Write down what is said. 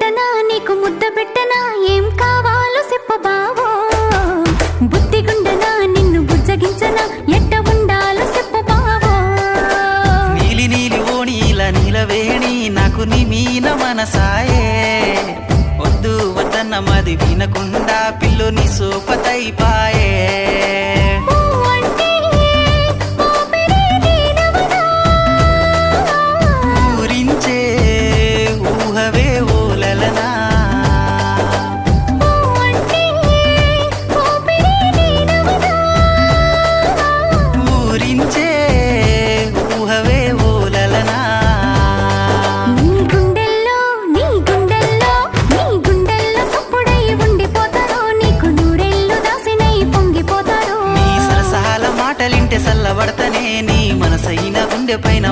పెట్టనా నీకు ముద్ద పెట్టనా ఏం కావాలో చెప్ప బావో బుద్ధిగుండనా నిన్ను బుజ్జగించనా ఎట్ట ఉండాలో చెప్ప బావో నీలి నీలి ఓణీల నీలవేణి నాకు నీ మీన మనసాయే వద్దు వద్దన్న మది వినకుండా పిల్లుని సోపతైపాయే ఊరించే ఊహవే ఓలలనా ఊరించే ఊహవే ఓలలనా నీ గుండెల్లో సప్పుడై ఉండిపోతారో నీకు నూరెళ్ళు దాసినై పొంగిపోతారో నీ సరసాల మాటలింటే సల్లబడతనే నీ మనసైన గుండె పైన